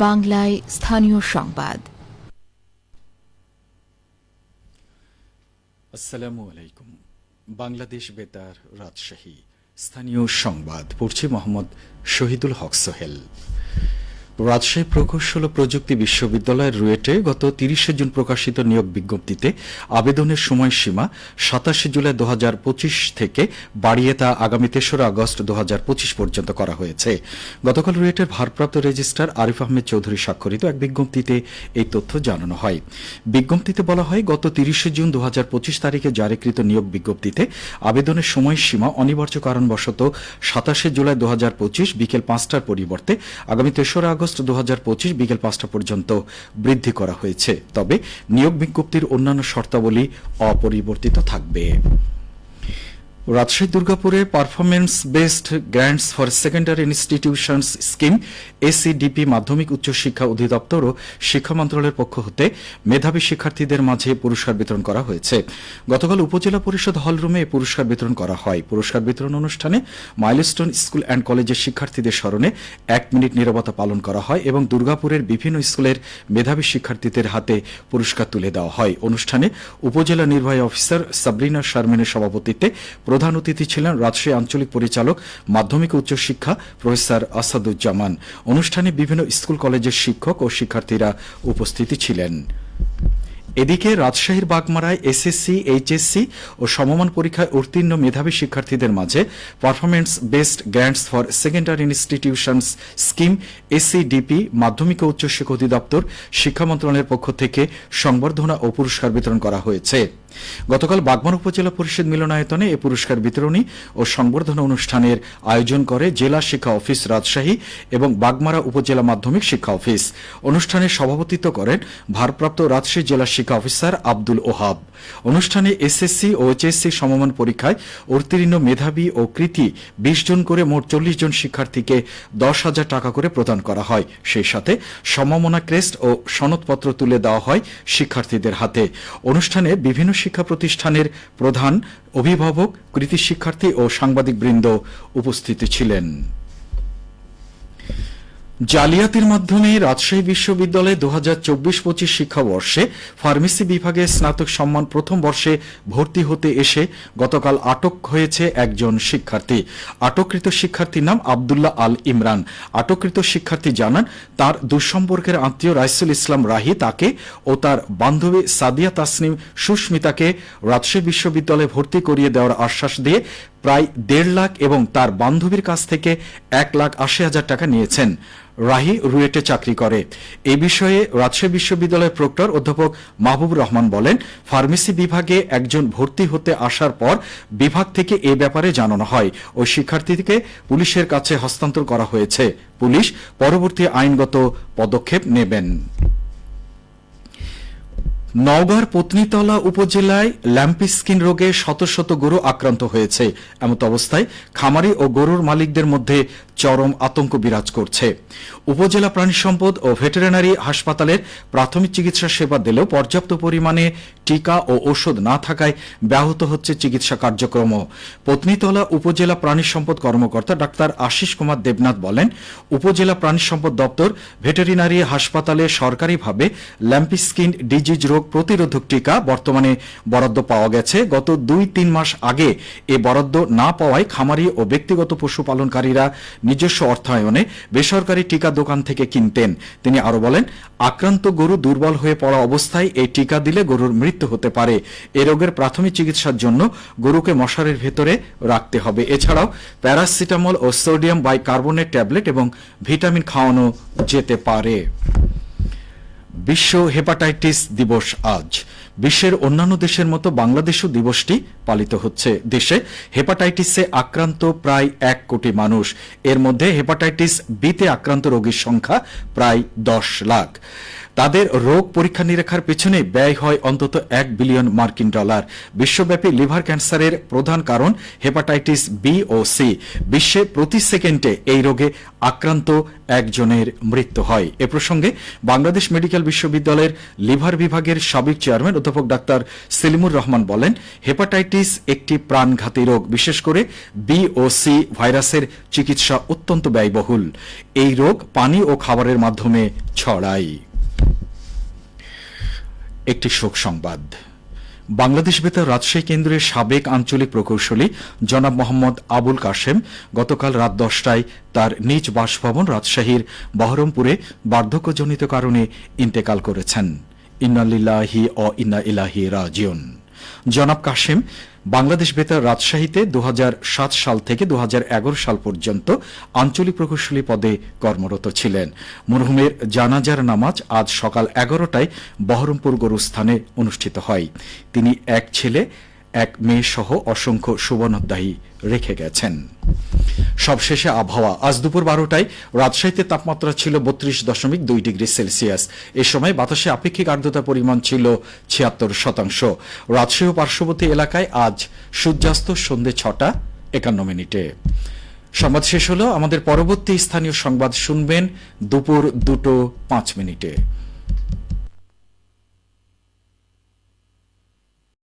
বাংলায় স্থানীয় সংবাদ। আসসালামু আলাইকুম। বাংলাদেশ বেতার, রাজশাহী। স্থানীয় সংবাদ পড়ছি মোহাম্মদ শহীদুল হক সোহেল। রাজশাহী প্রকৌশল ও প্রযুক্তি বিশ্ববিদ্যালয়ের রুয়েটে গত ৩০ জুন প্রকাশিত নিয়োগ বিজ্ঞপ্তিতে আবেদনের সময়সীমা ২৭ জুলাই ২০২৫ থেকে বাড়িয়ে তা আগামী ৩রা আগস্ট ২০২৫ পর্যন্ত করা হয়েছে। গতকাল রুয়েটের ভারপ্রাপ্ত রেজিস্ট্রার আরিফ আহমেদ চৌধুরী স্বাক্ষরিত এক বিজ্ঞপ্তিতে এই তথ্য জানানো হয়। বিজ্ঞপ্তিতে বলা হয়, গত ৩০ জুন ২০২৫ তারিখে জারিকৃত নিয়োগ বিজ্ঞপ্তিতে আবেদনের সময়সীমা অনিবার্য কারণবশত ২৭ জুলাই ২০২৫ বিকেল ৫টার পরিবর্তে আগামী ৩রা আগস্ট ২০২৫ বিকেল ৫টা পর্যন্ত বৃদ্ধি করা হয়েছে। তবে নিয়োগ বিজ্ঞপ্তির অন্যান্য শর্তাবলী অপরিবর্তিত থাকবে। রাজশাহী দুর্গাপুরে performance based grants for secondary institutions scheme ACDP মাধ্যমিক উচ্চশিক্ষা অধিদপ্তর ও শিক্ষা মন্ত্রণালয়ের পক্ষ হতে মেধাবী শিক্ষার্থীদের মাঝে পুরস্কার বিতরণ করা হয়েছে। গতকাল উপজেলা পরিষদ হলরুমে এই পুরস্কার বিতরণ করা হয়। পুরস্কার বিতরণ অনুষ্ঠানে মাইলস্টোন স্কুল অ্যান্ড কলেজের শিক্ষার্থীদের স্মরণে ১ মিনিট নীরবতা পালন করা হয় এবং দুর্গাপুরের বিভিন্ন স্কুলের মেধাবী শিক্ষার্থীদের হাতে পুরস্কার তুলে দেওয়া হয়। অনুষ্ঠানে উপজেলা নির্বাহী অফিসার সাবরিনা শারমিনের সভাপতিত্বে প্রধান অতিথি ছিলেন রাজশাহী আঞ্চলিক পরিচালক মাধ্যমিক উচ্চশিক্ষা প্রফেসর আসাদুজ্জামান। অনুষ্ঠানে বিভিন্ন স্কুল কলেজের শিক্ষক ও শিক্ষার্থীরা উপস্থিত ছিলেন। এদিকে রাজশাহীর বাগমারায় এসএসসি, এইচএসসি ও সমমান পরীক্ষায় উত্তীর্ণ মেধাবী শিক্ষার্থীদের মাঝে performance based grants for secondary institutions scheme ACDP মাধ্যমিক ও উচ্চশিক্ষা অধিদপ্তর শিক্ষা মন্ত্রণালয়ের পক্ষ থেকে সংবর্ধনা ও পুরস্কার বিতরণ করা হয়েছে। গতকাল বাগমারা উপজেলা পরিষদ মিলনায়তনে এ পুরস্কার বিতরণী ও সংবর্ধনা অনুষ্ঠানের আয়োজন করে জেলা শিক্ষা অফিস রাজশাহী এবং বাগমারা উপজেলা মাধ্যমিক শিক্ষা অফিস। অনুষ্ঠানে সভাপতিত্ব করেন ভারপ্রাপ্ত রাজশাহী জেলা শিক্ষা অফিসার আব্দুল ওহাব। অনুষ্ঠানে এসএসসি ও এইচএসসি সমমান পরীক্ষায় উত্তীর্ণ মেধাবী ও কৃতী ২০ জন করে মোট ৪০ জন শিক্ষার্থীকে ১০,০০০ টাকা করে প্রদান করা হয়। সেই সাথে সম্মাননা ক্রেস্ট ও সনদপত্র তুলে দেওয়া হয় শিক্ষার্থীদের হাতে। অনুষ্ঠানে বিভিন্ন শিক্ষা প্রতিষ্ঠানের প্রধান, অভিভাবক, কৃতী শিক্ষার্থী ও সাংবাদিকবৃন্দ উপস্থিত ছিলেন। জালিয়াতির মাধ্যমে রাজশাহী বিশ্ববিদ্যালয়ে ২০২৪-২৫ শিক্ষাবর্ষে ফার্মেসি বিভাগে স্নাতক সম্মান প্রথম বর্ষে ভর্তি হতে এসে গতকাল আটক হয়েছে একজন শিক্ষার্থী। আটককৃত শিক্ষার্থীর নাম আবদুল্লাহ আল ইমরান। আটককৃত শিক্ষার্থী জানান, তার দুঃসম্পর্কের আত্মীয় রাইসুল ইসলাম রাহি তাকে ও তার বান্ধবী সাদিয়া তাসনিম সুস্মিতাকে রাজশাহী বিশ্ববিদ্যালয়ে ভর্তি করিয়ে দেওয়ার আশ্বাস দিয়ে প্রায় ১.৫ লাখ এবং তার বান্ধবীর কাছ থেকে ১,৮০,০০০ টাকা নিয়েছেন। রাহি রুয়েটে চাকরি করে। এই বিষয়ে রাজশাহী বিশ্ববিদ্যালয়ের প্রক্টর অধ্যাপক মাহবুবুর রহমান বলেন, ফার্মেসি বিভাগে একজন ভর্তি হতে আসার পর বিভাগ থেকে এ ব্যাপারে জানানো হয়। ওই শিক্ষার্থীকে পুলিশের কাছে হস্তান্তর করা হয়েছে। পুলিশ পরবর্তী আইনগত পদক্ষেপ নেবেন। নওগাঁর পত্নীতলা উপজেলায় ল্যাম্পিস্কিন রোগে শত শত গরু আক্রান্ত হয়েছে। এমত অবস্থায় খামারি ও গরুর মালিকদের মধ্যে চরম আতঙ্ক বিরাজ করছে। উপজেলা প্রাণী সম্পদ ও ভেটেরিনারি হাসপাতালের প্রাথমিক চিকিৎসা সেবা দিলেও পর্যাপ্ত পরিমাণে টিকা ও ওষুধ না থাকায় ব্যাহত হচ্ছে চিকিৎসা কার্যক্রম। পত্নীতলা উপজেলা প্রাণী সম্পদ কর্মকর্তা ডাক্তার আশিস কুমার দেবনাথ বলেন, উপজেলা প্রাণী সম্পদ দপ্তর ভেটেরিনারি হাসপাতালে সরকারিভাবে ল্যাম্পিস্কিন ডিজিজ রোগ প্রতিরোধক টিকা বর্তমানে বরাদ্দ পাওয়া গেছে। গত ২-৩ মাস আগে এ বরাদ্দ না পাওয়ায় খামারি ও ব্যক্তিগত পশুপালনকারীরা নিজস্ব অর্থায়নে বেসরকারি টিকা দোকান থেকে কিনতেন। তিনি আরো বলেন, আক্রান্ত গরু দুর্বল হয়ে পড়া অবস্থায় এই টিকা দিলে গরুর মৃত্যু হতে পারে। এ রোগের প্রাথমিক চিকিৎসার জন্য গরুকে মশারির ভেতরে রাখতে হবে। এছাড়াও প্যারাসিটামল ও সোডিয়াম বাইকার্বনেট ট্যাবলেট এবং ভিটামিন খাওয়ানো যেতে পারে। বিশ্ব হেপাটাইটিস দিবস আজ। বিশ্বের অন্যান্য দেশের মতো বাংলাদেশও দিবসটি পালিত হচ্ছে। দেশে হেপাটাইটিসে আক্রান্ত প্রায় ১ কোটি মানুষ। এর মধ্যে হেপাটাইটিস বিতে আক্রান্ত রোগীর সংখ্যা প্রায় ১০ লাখ। তাদের রোগ পরীক্ষা নিরীক্ষার পেছনে ব্যয় হয় অন্তত $1 বিলিয়ন। বিশ্বব্যাপী লিভার ক্যান্সারের প্রধান কারণ হেপাটাইটিস বি ও সি। বিশ্বে প্রতি সেকেন্ডে এই রোগে আক্রান্ত একজনের মৃত্যু হয়। এ প্রসঙ্গে বাংলাদেশ মেডিকেল বিশ্ববিদ্যালয়ের লিভার বিভাগের সাবেক চেয়ারম্যান অধ্যাপক ডাক্তার সেলিমুর রহমান বলেন, হেপাটাইটিস একটি প্রাণঘাতী রোগ। বিশেষ করে বি ও সি ভাইরাসের চিকিৎসা অত্যন্ত ব্যয়বহুল। এই রোগ পানি ও খাবারের মাধ্যমে ছড়ায়। একটি শোক সংবাদ। বাংলাদেশ বেতার রাজশাহী কেন্দ্রের সাবেক আঞ্চলিক প্রকৌশলী জনাব মোহাম্মদ আবুল কাশেম গতকাল রাত 10টায় তার নিজ বাসভবন রাজশাহীর বহরমপুরে বার্ধক্যজনিত কারণে ইন্তেকাল করেছেন। ইন্না লিল্লাহি ওয়া ইন্না ইলাইহি রাজিউন। জনাব কাশেম বাংলাদেশ বেতার রাজশাহীতে 2007 সাল থেকে 2011 সাল পর্যন্ত আঞ্চলিক প্রকৌশলী পদে কর্মরত ছিলেন। মরহুমের জানাজার নামাজ আজ সকাল 11টায় বহরমপুর গোরস্থানে অনুষ্ঠিত হয়। তিনি এক ছেলে এক মেয়ে সহ অসংখ্য সুবর্ণোদ্যায়ী রেখে গেছেন। সবশেষে আবহাওয়া। আজ দুপুর 12টায় রাজশাহীতে তাপমাত্রা ছিল 32.2 ডিগ্রি সেলসিয়াস। এ সময় বাতাসে আপেক্ষিক আর্দ্রতার পরিমাণ ছিল 76%। রাজশাহী ও পার্শ্ববর্তী এলাকায় আজ সূর্যাস্ত সন্ধ্যে 6:51। সংবাদ শেষ হলো। আমাদের পরবর্তী স্থানীয় সংবাদ শুনবেন দুপুর 2:05।